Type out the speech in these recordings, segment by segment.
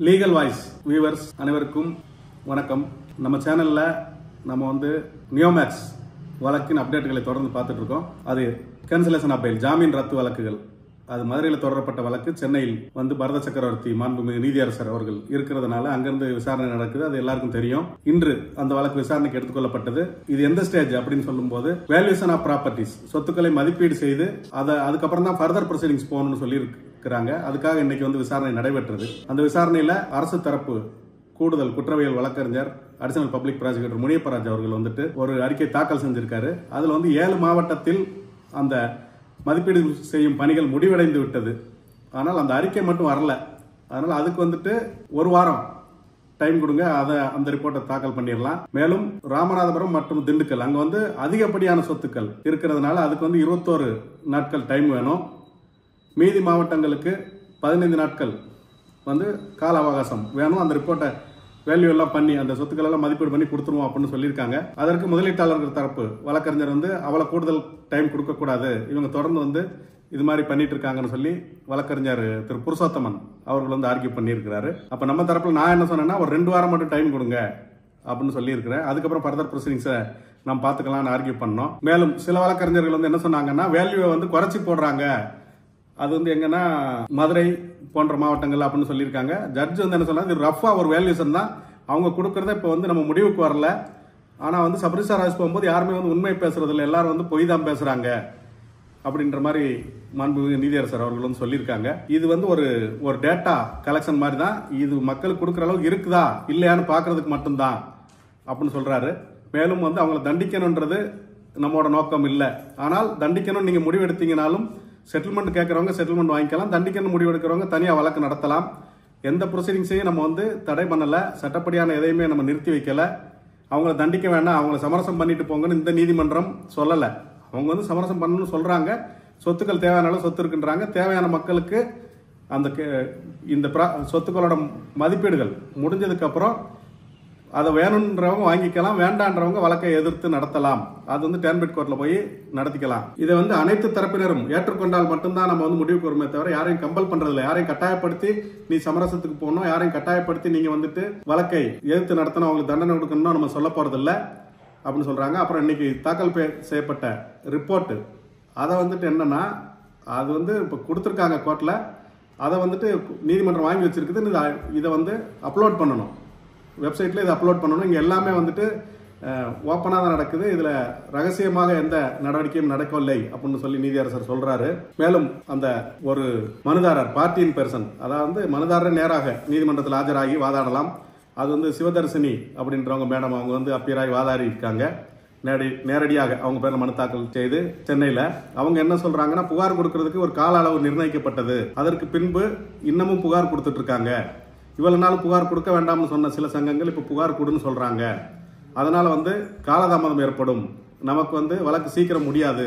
Legal voice viewers அனைவருக்கும் வணக்கம். நம்ம சேனல்ல நம்ம வந்து நியோமேக்ஸ் வழக்கின் அப்டேட்டுகளை தொடர்ந்து பார்த்துட்டு இருக்கோம். அது கேன்சலேஷன் ஆஃப் பெயில், ஜாமீன் ரத்து வழக்குகள். அது மதுரையில் தொடரப்பட்ட வழக்கு சென்னையில் வந்து பரத சக்கரவர்த்தி மாண்புமிகு நீதியரசர் அவர்கள் இருக்கிறதுனால அங்கிருந்து விசாரணை நடக்குது. அது எல்லாருக்கும் தெரியும். இன்று அந்த வழக்கு விசாரணைக்கு எடுத்துக்கொள்ளப்பட்டது. இது எந்த ஸ்டேஜ் அப்படின்னு சொல்லும்போது வேல்யூஷன் ஆஃப் ப்ராப்பர்ட்டிஸ், சொத்துக்களை மதிப்பீடு செய்து அதுக்கப்புறம் தான் ஃபர்தர் ப்ரொசீடிங்ஸ் போகணும்னு சொல்லி இருக்கிறாங்க. அதுக்காக இன்னைக்கு வந்து விசாரணை நடைபெற்றது. அந்த விசாரணையில அரசு தரப்பு கூடுதல் குற்றவியல் வழக்கறிஞர் அடிஷனல் பப்ளிக் ப்ராசிக்யூட்டர் முனியப்பராஜ் அவர்கள் வந்துட்டு ஒரு அறிக்கை தாக்கல் செஞ்சிருக்காரு. அதுல வந்து 7 மாவட்டத்தில் அந்த மதிப்பீடு செய்யும் பணிகள் முடிவடைந்து விட்டது. ஆனால் அந்த அறிக்கை மட்டும் வரல. அதனால அதுக்கு வந்துட்டு ஒரு வாரம் டைம் கொடுங்க, அதை அந்த ரிப்போர்ட்டை தாக்கல் பண்ணிடலாம். மேலும் ராமநாதபுரம் மற்றும் திண்டுக்கல் அங்க வந்து அதிகப்படியான சொத்துக்கள் இருக்கிறதுனால அதுக்கு வந்து 21 நாட்கள் டைம் வேணும். மீதி மாவட்டங்களுக்கு 15 நாட்கள் வந்து கால அவகாசம் வேணும். அந்த ரிப்போர்ட்டை வேல்யூ எல்லாம் பண்ணி அந்த சொத்துக்கள் எல்லாம் மதிப்பீடு பண்ணி கொடுத்துருவோம் அப்படின்னு சொல்லியிருக்காங்க. அதற்கு முதலீட்டாளர்கள் தரப்பு வழக்கறிஞர் வந்து அவ்வளவு கூடுதல் டைம் கொடுக்க கூடாது, இவங்க தொடர்ந்து வந்து இது மாதிரி பண்ணிட்டு இருக்காங்கன்னு சொல்லி வழக்கறிஞர் திரு புருஷோத்தமன் அவர்கள் வந்து ஆர்கியூ பண்ணியிருக்கிறாரு. அப்ப நம்ம தரப்புல நான் என்ன சொன்னேன்னா, ஒரு 2 வாரம் மட்டும் டைம் கொடுங்க அப்படின்னு சொல்லி இருக்கிறேன். அதுக்கப்புறம் ஃபர்தர் ப்ரொசீடிங்ஸை நம்ம பார்த்துக்கலாம்னு ஆர்கியூ பண்ணோம். மேலும் சில வழக்கறிஞர்கள் வந்து என்ன சொன்னாங்கன்னா, வேல்யூவை வந்து குறைச்சி போடுறாங்க, அது வந்து எங்கன்னா மதுரை போன்ற மாவட்டங்கள் அப்படின்னு சொல்லியிருக்காங்க. ஜட்ஜ் வந்து என்ன சொன்னா, இது ரஃபா ஒரு வேல்யூஷன் தான், அவங்க கொடுக்கறத இப்ப வந்து நம்ம முடிவுக்கு வரல. ஆனா வந்து சப்ரிஜிஸ்டார் ஆஃபீஸ் போகும்போது யாருமே வந்து உண்மை பேசுறது இல்லை, எல்லாரும் வந்து பொய் தான் பேசுறாங்க அப்படின்ற மாதிரி மாண்புமிகு நீதியரசர் அவர்கள் வந்து சொல்லியிருக்காங்க. இது வந்து ஒரு டேட்டா கலெக்ஷன் மாதிரி தான், இது மக்களுக்கு கொடுக்குற அளவுக்கு இருக்குதா இல்லையான்னு பாக்குறதுக்கு மட்டும்தான் அப்படின்னு சொல்றாரு. மேலும் வந்து அவங்களை தண்டிக்கணும்ன்றது நம்மளோட நோக்கம் இல்லை. ஆனால் தண்டிக்கணும் நீங்க முடிவெடுத்தீங்கனாலும் செட்டில்மெண்ட் கேட்கறவங்க செட்டில்மெண்ட் வாங்கிக்கலாம், தண்டிக்கணும் முடிவெடுக்கிறவங்க தனியாக வழக்கு நடத்தலாம். எந்த ப்ரொசீடிங்ஸையும் நம்ம வந்து தடை பண்ணல, சட்டப்படியான எதையுமே நம்ம நிறுத்தி வைக்கல. அவங்கள தண்டிக்க வேண்டாம், அவங்கள சமரசம் பண்ணிட்டு போங்கன்னு இந்த நீதிமன்றம் சொல்லல. அவங்க வந்து சமரசம் பண்ணணும்னு சொல்றாங்க. சொத்துக்கள் தேவையான சொத்து இருக்குன்றாங்க. தேவையான மக்களுக்கு அந்த இந்த சொத்துக்களோட மதிப்பீடுகள் முடிஞ்சதுக்கு அப்புறம் அதை வேணுன்றவங்க வாங்கிக்கலாம், வேண்டான்றவங்க வழக்கை எதிர்த்து நடத்தலாம். அது வந்து டேர்ன்பிட் கோர்ட்ல போய் நடத்திக்கலாம். இதை வந்து அனைத்து தரப்பினரும் ஏற்றுக்கொண்டால் மட்டும்தான் நம்ம வந்து முடிவுக்கு வருமே தவிர யாரையும் கம்பல் பண்றதில்லை. யாரையும் கட்டாயப்படுத்தி நீ சமரசத்துக்கு போகணும், யாரையும் கட்டாயப்படுத்தி நீங்க வந்துட்டு வழக்கை எதிர்த்து நடத்தணும், அவங்களுக்கு தண்டனை கொடுக்கணும் நம்ம சொல்ல போறதில்லை அப்படின்னு சொல்றாங்க. அப்புறம் இன்னைக்கு தாக்கல் செய்யப்பட்ட ரிப்போர்ட் அதை வந்துட்டு என்னன்னா, அது வந்து இப்ப கொடுத்துருக்காங்க கோர்ட்ல, அதை வந்துட்டு நீதிமன்றம் வாங்கி வச்சிருக்குது. இதை வந்து அப்லோட் பண்ணணும், வெப்சைட்ல இதை அப்லோட் பண்ணணும். இங்க எல்லாமே வந்துட்டு ஓப்பனா தான் நடக்குது. இதுல ரகசியமாக எந்த நடவடிக்கையும் நடக்கவில்லை அப்படின்னு சொல்லி நீதியரசர் சொல்றாரு. மேலும் அந்த ஒரு மனுதாரர் பார்ட்டியின் பெர்சன், அதாவது மனுதாரர் நேராக நீதிமன்றத்தில் ஆஜராகி வாதாடலாம். அது வந்து சிவதர்சினி அப்படின்றவங்க மேடம், அவங்க வந்து அப்பியராகி வாதாடி இருக்காங்க. நேரடியாக அவங்க பேர்ல மனு தாக்கல் செய்து சென்னையில அவங்க என்ன சொல்றாங்கன்னா, புகார் கொடுக்கறதுக்கு ஒரு கால அளவு நிர்ணயிக்கப்பட்டது, அதற்கு பின்பு இன்னமும் புகார் கொடுத்துட்டு இருக்காங்க. இவ்வளவு நாள் புகார் கொடுக்க வேண்டாம்னு சொன்ன சில சங்கங்கள் இப்ப புகார் கொடுன்னு சொல்றாங்க. அதனால வந்து காலதாமதம் ஏற்படும், நமக்கு வந்து வழக்கு சீக்கிரம் முடியாது.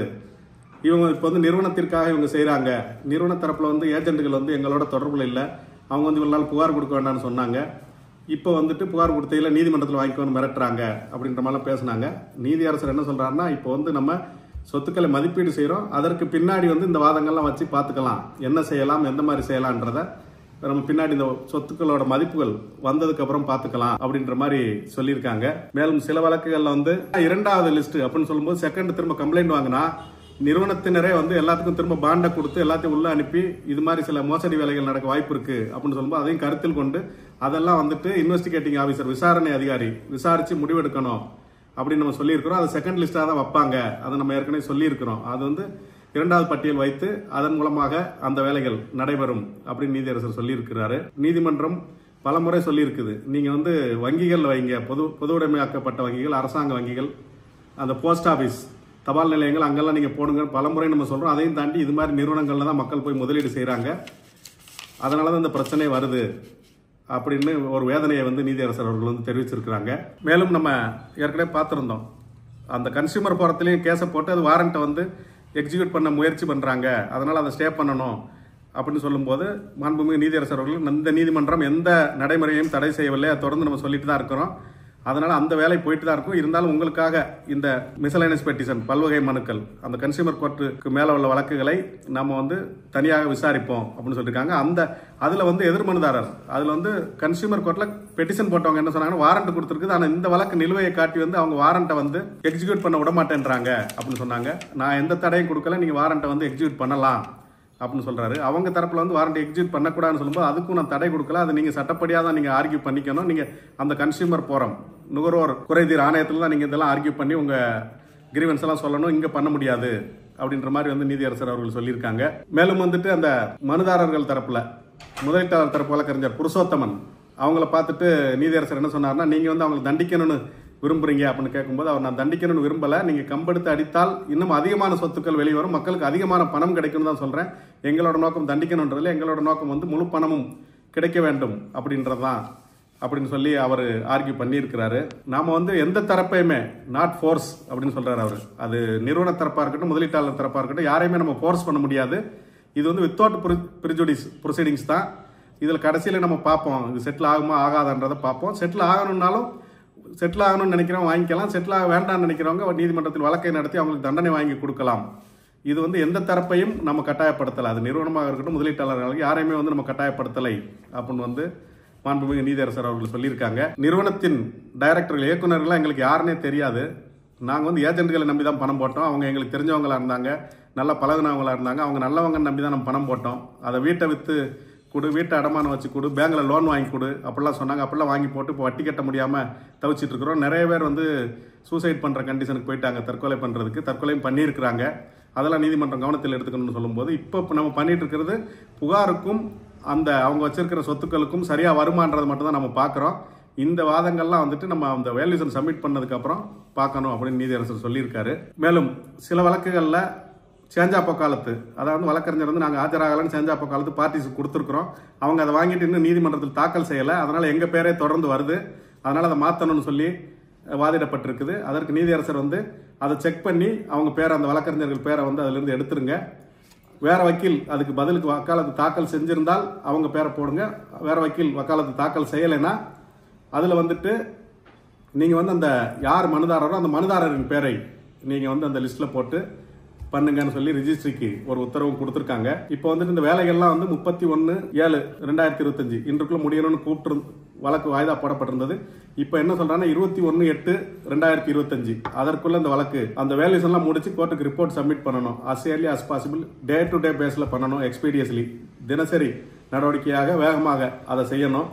இவங்க இப்ப வந்து நிறுவனத்திற்காக இவங்க செய்யறாங்க. நிறுவன தரப்புல வந்து ஏஜென்ட்டுகள் வந்து எங்களோட தொடர்புல இல்லை, அவங்க வந்து இவ்வளவு நாள் புகார் கொடுக்க வேண்டாம்னு சொன்னாங்க. இப்ப வந்துட்டு புகார் கொடுத்தையில நீதிமன்றத்தில் வாங்கிக்கோன்னு மிரட்டுறாங்க அப்படின்ற மாதிரி பேசினாங்க. நீதியரசர் என்ன சொல்றாருன்னா, இப்போ வந்து நம்ம சொத்துக்களை மதிப்பீடு செய்யறோம், அதற்கு பின்னாடி வந்து இந்த வாதங்கள்லாம் வச்சு பார்த்துக்கலாம், என்ன செய்யலாம் எந்த மாதிரி செய்யலாம்ன்றத நம்ம பின்னாடி இந்த சொத்துக்களோட மதிப்புகள் வந்ததுக்கு அப்புறம் பார்த்துக்கலாம் அப்படின்ற மாதிரி சொல்லியிருக்காங்க. மேலும் சில வழக்குகள்ல வந்து 2வது லிஸ்ட் அப்படின்னு சொல்லும்போது செகண்ட் திரும்ப கம்ப்ளைண்ட் வாங்கினா நிறுவனத்தினரே வந்து எல்லாத்துக்கும் திரும்ப பாண்டை கொடுத்து எல்லாத்தையும் உள்ள அனுப்பி இது மாதிரி சில மோசடி வேலைகள் நடக்க வாய்ப்பு இருக்கு அப்படின்னு சொல்லும்போது அதையும் கருத்தில் கொண்டு அதெல்லாம் வந்துட்டு இன்வெஸ்டிகேட்டிங் ஆபீசர், விசாரணை அதிகாரி விசாரிச்சு முடிவெடுக்கணும் அப்படின்னு நம்ம சொல்லியிருக்கிறோம். அது செகண்ட் லிஸ்டா தான் வைப்பாங்க, அதை நம்ம ஏற்கனவே சொல்லியிருக்கிறோம். அது வந்து 2வது பட்டியல் வைத்து அதன் மூலமாக அந்த வேலைகள் நடைபெறும் அப்படின்னு நீதியரசர் சொல்லியிருக்கிறாரு. நீதிமன்றம் பல முறை சொல்லியிருக்குது, நீங்க வந்து வங்கிகள் வைங்க, பொது உடைமையாக்கப்பட்ட வங்கிகள், அரசாங்க வங்கிகள், அந்த போஸ்ட் ஆபீஸ், தபால் நிலையங்கள், அங்கெல்லாம் நீங்க போடுங்க பல முறை நம்ம சொல்றோம். அதையும் தாண்டி இது மாதிரி நிறுவனங்கள்ல தான் மக்கள் போய் முதலீடு செய்யறாங்க, அதனாலதான் இந்த பிரச்சனை வருது அப்படின்னு ஒரு வேதனையை வந்து நீதியரசர் அவர்கள் வந்து தெரிவிச்சிருக்கிறாங்க. மேலும் நம்ம ஏற்கனவே பார்த்திருந்தோம், அந்த கன்சியூமர் போறதுலயும் கேஸை போட்டு அது வாரண்ட்டை வந்து எக்ஸிக்யூட் பண்ண முயற்சி பண்றாங்க, அதனால அதை ஸ்டே பண்ணணும் அப்படின்னு சொல்லும்போது மாண்புமிகு நீதியரசர் அவர்கள் இந்த நீதிமன்றம் எந்த நடைமுறையையும் தடை செய்யவில்லை, அதை தொடர்ந்து நம்ம சொல்லிட்டு தான் இருக்கிறோம். அதனால அந்த வேலை போயிட்டு தான் இருக்கும். இருந்தாலும் உங்களுக்காக இந்த மிசலேனியஸ் பெட்டிஷன் பல்வகை மனுக்கள் அந்த கன்சியூமர் கோர்ட்டுக்கு மேல உள்ள வழக்குகளை நம்ம வந்து தனியாக விசாரிப்போம் அப்படின்னு சொல்லியிருக்காங்க. அதுல வந்து எதிர் மனுதாரர் அதுல வந்து கன்சியூமர் கோர்ட்ல பெட்டிஷன் போட்டவங்க என்ன சொன்னாங்கன்னா வாரண்ட் கொடுத்துருக்குது, ஆனா இந்த வழக்கு நிலுவையை காட்டி வந்து அவங்க வாரண்ட்டை வந்து எக்ஸிக்யூட் பண்ண விட மாட்டேன்றாங்க அப்படின்னு சொன்னாங்க. நான் எந்த தடையும் கொடுக்கல, நீங்க வாரண்ட்டை வந்து எக்ஸிக்யூட் பண்ணலாம் அப்படின்னு சொல்றாரு. அவங்க தரப்புல வந்து வாரண்ட் எக்ஸிக்யூட் பண்ணக்கூடாதுன்னு சொல்லும்போது அதுக்கும் நான் தடை கொடுக்கல, அது நீங்க சட்டப்படியாக தான் நீங்க ஆர்கியூ பண்ணிக்கணும். நீங்க அந்த கன்சியூமர் போரம் நுகர்வோர் குறைதீர் ஆணையத்தில் தான் நீங்க இதெல்லாம் ஆர்கியூ பண்ணி உங்க கிரீவன்ஸ் எல்லாம் சொல்லணும், இங்க பண்ண முடியாது அப்படின்ற மாதிரி வந்து நீதியரசர் அவர்கள் சொல்லியிருக்காங்க. மேலும் வந்துட்டு அந்த மனுதாரர்கள் தரப்புல முதலீட்டாளர் தரப்பு வழக்கறிஞர் புருஷோத்தமன் அவங்கள பார்த்துட்டு நீதியரசர் என்ன சொன்னார்னா, நீங்க வந்து அவங்களை தண்டிக்கணும்னு விரும்புறீங்க அப்படின்னு கேட்கும்போது அவர் நான் தண்டிக்கணும்னு விரும்பல, நீங்க கம்பெடுத்து அடித்தால் இன்னும் அதிகமான சொத்துக்கள் வெளிவரும், மக்களுக்கு அதிகமான பணம் கிடைக்கும் தான் சொல்றேன். எங்களோட நோக்கம் தண்டிக்கணும்ன்றதுல எங்களோட நோக்கம் வந்து முழு பணமும் கிடைக்க வேண்டும் அப்படின்றதான் அப்படின்னு சொல்லி அவர் ஆர்கியூ பண்ணியிருக்கிறாரு. நாம வந்து எந்த தரப்பையுமே நாட் ஃபோர்ஸ் அப்படின்னு சொல்றாரு அவர். அது நிறுவன தரப்பா இருக்கட்டும் முதலீட்டாளர் தரப்பா இருக்கட்டும் யாரையுமே நம்ம ஃபோர்ஸ் பண்ண முடியாது. இது வந்து வித்தவுட் ப்ரிஜுடிஸ் ப்ரொசீடிங்ஸ் தான். இதுல கடைசியில நம்ம பார்ப்போம் இது செட்டில் ஆகுமா ஆகாதான்றதை பார்ப்போம். செட்டில் ஆகணும்னு நினைக்கிறவங்க வாங்கிக்கலாம், செட்டில் ஆக வேண்டாம்னு நினைக்கிறவங்க நீதிமன்றத்தில் வழக்கை நடத்தி அவங்களுக்கு தண்டனை வாங்கி கொடுக்கலாம். இது வந்து எந்த தரப்பையும் நம்ம கட்டாயப்படுத்தலை, அது நிறுவனமாக இருக்கட்டும் முதலீட்டாளர்களுக்கு யாரையுமே வந்து நம்ம கட்டாயப்படுத்தலை அப்படின்னு வந்து மாண்புமிகு நீதியரசர் அவர்கள் சொல்லியிருக்காங்க. நிறுவனத்தின் டைரக்டர்கள் இயக்குநர்கள் எங்களுக்கு யாருன்னே தெரியாது, நாங்கள் வந்து ஏஜென்ட்களை நம்பி தான் பணம் போட்டோம். அவங்க எங்களுக்கு தெரிஞ்சவங்களா இருந்தாங்க, நல்லா பழகுனவங்களா இருந்தாங்க, அவங்க நல்லவங்க நம்பி தான் நம்ம பணம் போட்டோம். அதை வீட்டை விற்று கொடு, வீட்டை அடமானம் வச்சு கொடு, பேங்க்ல லோன் வாங்கி கொடு அப்படிலாம் சொன்னாங்க. அப்படிலாம் வாங்கி போட்டு இப்போ வட்டி கட்ட முடியாமல் தவிச்சிட்டு இருக்கிறோம். நிறைய பேர் வந்து சூசைட் பண்ணுற கண்டிஷனுக்கு போயிட்டாங்க, தற்கொலை பண்ணுறதுக்கு, தற்கொலையும் பண்ணியிருக்கிறாங்க. அதெல்லாம் நீதிமன்றம் கவனத்தில் எடுத்துக்கணும்னு சொல்லும்போது இப்போ நம்ம பண்ணிட்டு இருக்கிறது புகாருக்கும் அந்த அவங்க வச்சிருக்கிற சொத்துக்களுக்கும் சரியா வருமானது மட்டும் தான் நம்ம பார்க்குறோம். இந்த வாதங்கள்லாம் வந்துட்டு நம்ம அந்த வேல்யூஷன் சப்மிட் பண்ணதுக்கு அப்புறம் பார்க்கணும் அப்படின்னு நீதியரசர் சொல்லியிருக்காரு. மேலும் சில வழக்குகளில் சேஞ்ச் ஆஃப் காலத்து, அதாவது வழக்கறிஞர் வந்து நாங்கள் ஆஜராகலன்னு சேஞ்ச் ஆஃப் காலத்து பார்ட்டிஸ் கொடுத்துருக்குறோம், அவங்க அதை வாங்கிட்டு இன்னும் நீதிமன்றத்தில் தாக்கல் செய்யலை, அதனால எங்கள் பேரே தொடர்ந்து வருது, அதனால அதை மாற்றணும்னு சொல்லி வாதிடப்பட்டிருக்குது. அதற்கு நீதியரசர் வந்து அதை செக் பண்ணி அவங்க பேரை அந்த வழக்கறிஞர்கள் பேரை வந்து அதிலிருந்து எடுத்துருங்க, வேற வக்கீல் அதுக்கு பதிலுக்கு வக்காலத்து தாக்கல் செஞ்சிருந்தால் அவங்க பேரை போடுங்க, வேற வக்கீல் வக்காலத்து தாக்கல் செய்யலைன்னா அதில் வந்துட்டு நீங்கள் வந்து அந்த யார் மனுதாரரோ அந்த மனுதாரரின் பேரை நீங்கள் வந்து அந்த லிஸ்ட்டில் போட்டு பண்ணுங்கன்னு சொல்லி ரிஜிஸ்ட்ரிக்கு ஒரு உத்தரவு கொடுத்துருக்காங்க. இப்போ வந்துட்டு இந்த வேலைகள்லாம் வந்து 31/7/2025 இன்றுக்குள்ள முடியணும்னு கூப்பிட்டு வழக்கு வாய்தா போடப்பட்டிருந்தது. இப்போ என்ன சொல்றாங்கன்னா 21/8/2025 அதற்குள்ள இந்த வழக்கு அந்த வேல்யூஸ் எல்லாம் முடிச்சு கோர்ட்டுக்கு ரிப்போர்ட் சப்மிட் பண்ணணும். As early as possible, day to day பேஸ்ல பண்ணணும், எக்ஸ்பீடியஸ்லி தினசரி நடவடிக்கையாக வேகமாக அதை செய்யணும்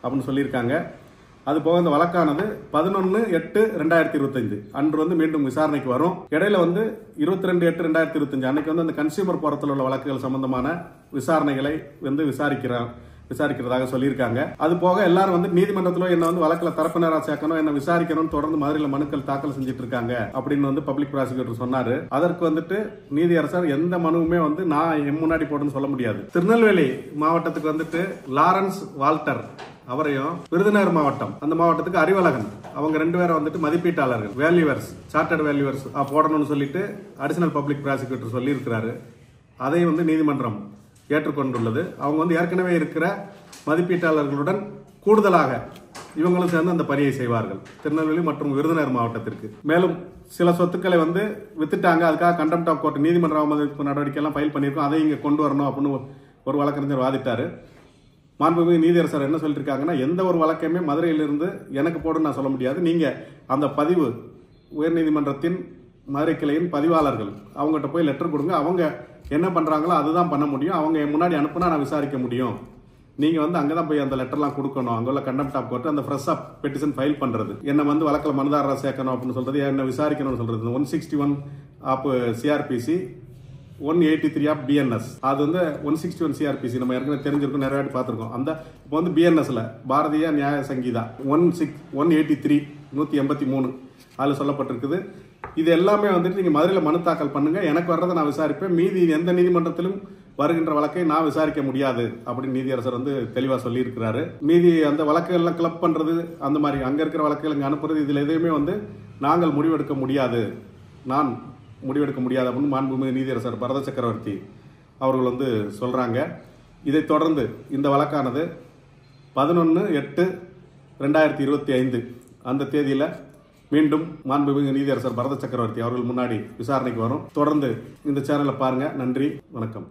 அப்படின்னு சொல்லியிருக்காங்க. அது போக இந்த வழக்கானது 11/8/2025 அன்று வந்து மீண்டும் விசாரணைக்கு வரும். இடையில வந்து 22/8/2025 அன்னைக்கு வந்து அந்த கன்சியூமர் போரத்தில் உள்ள வழக்குகள் சம்பந்தமான விசாரணைகளை வந்து விசாரிக்கிறதாக சொல்லியிருக்காங்க. அது போக எல்லாரும் வந்து நீதிமன்றத்தில் என்ன வந்து வழக்கில் தரப்பினரா சேர்க்கணும், என்ன விசாரிக்கணும் தொடர்ந்து மதுரையில் மனுக்கள் தாக்கல் செஞ்சுட்டு இருக்காங்க அப்படின்னு வந்து பப்ளிக் ப்ராசிக்யூட்டர் சொன்னாரு. அதற்கு வந்துட்டு நீதியரசர் எந்த மனுவுமே வந்து நான் என் முன்னாடி போட்டுன்னு சொல்ல முடியாது. திருநெல்வேலி மாவட்டத்துக்கு வந்துட்டு லாரன்ஸ் வால்டர் அவரையும், விருதுநகர் மாவட்டம் அந்த மாவட்டத்துக்கு அறிவழகன் அவங்க 2 பேரும் வந்துட்டு மதிப்பீட்டாளர்கள் வேல்யூவர்ஸ் சார்ட்டர்ட் வேல்யூவர்ஸ் போடணும்னு சொல்லிட்டு அடிஷனல் பப்ளிக் ப்ராசிக்யூட்டர் சொல்லி இருக்கிறாரு. அதையும் வந்து நீதிமன்றம் ஏற்றுக்கொண்டுள்ளது. அவங்க வந்து ஏற்கனவே இருக்கிற மதிப்பீட்டாளர்களுடன் கூடுதலாக இவங்களும் சேர்ந்து அந்த பணியை செய்வார்கள் திருநெல்வேலி மற்றும் விருதுநகர் மாவட்டத்திற்கு. மேலும் சில சொத்துக்களை வந்து வித்துட்டாங்க, அதுக்காக கண்டெம்ட் ஆஃப் கோர்ட் நீதிமன்ற அவமதிப்பு நடவடிக்கை எல்லாம் ஃபைல் பண்ணியிருக்கோம், அதை இங்க கொண்டு வரணும் அப்படின்னு ஒரு வழக்கறிஞர் வாதிட்டாரு. மாண்புமிகு நீதியரசர் என்ன சொல்லியிருக்காங்கன்னா, எந்த ஒரு வழக்கையுமே மதுரையிலிருந்து எனக்கு போடுன்னு நான் சொல்ல முடியாது, நீங்க அந்த பதிவு உயர்நீதிமன்றத்தின் மதுரை கிளையின் பதிவாளர்கள் அவங்ககிட்ட போய் லெட்டர் கொடுங்க, அவங்க என்ன பண்றாங்களோ அதுதான் பண்ண முடியும், அவங்க முன்னாடி அனுப்புனா நான் விசாரிக்க முடியும், நீங்க வந்து அங்கதான் போய் அந்த லெட்டர்லாம் கொடுக்கணும், அங்குள்ள கண்டெம்ட் ஆஃப் கோர்ட் அந்த ஃப்ரெஷ் ஆஃப் பெட்டிஷன் ஃபைல் பண்றது, என்ன வந்து வழக்கில் மனுதாரரா சேர்க்கணும் அப்படின்னு சொல்றது, என்ன விசாரிக்கணும்னு சொல்றது 161 ஆப் சிஆர்பிசி 183 ஆஃப் பிஎன்எஸ், அது வந்து 161 சிஆர்பிசி நம்ம ஏற்கனவே தெரிஞ்சிருக்கோம், நிறைய வாட்டி பார்த்துருக்கோம். அந்த இப்போ வந்து பிஎன்எஸ்ல பாரதிய நியாய சங்கீதா 183 183 அதில் சொல்லப்பட்டிருக்குது. இது எல்லாமே வந்துட்டு நீங்க மதுரையில் மனு தாக்கல் பண்ணுங்க, எனக்கு வர்றதை நான் விசாரிப்பேன், மீதி எந்த நீதிமன்றத்திலும் வருகின்ற வழக்கை நான் விசாரிக்க முடியாது அப்படின்னு நீதியரசர் வந்து தெளிவா சொல்லி இருக்கிறாரு. மீதி அந்த வழக்குகள்லாம் கிளப் பண்றது, அந்த மாதிரி அங்க இருக்கிற வழக்குகள் இங்க அனுப்புறது, இதுல எதையுமே வந்து நாங்கள் முடிவெடுக்க முடியாது, நான் முடிவெடுக்க முடியாது அப்படின்னு மாண்புமிகு நீதியரசர் பரத சக்கரவர்த்தி அவர்கள் வந்து சொல்றாங்க. இதைத் தொடர்ந்து இந்த வழக்கானது 11/8/2025 அந்த தேதியில் மீண்டும் மாண்புமிகு நீதியரசர் பரத சக்கரவர்த்தி அவர்கள் முன்னாடி விசாரணைக்கு வரும். தொடர்ந்து இந்த சேனலை பாருங்க. நன்றி, வணக்கம்.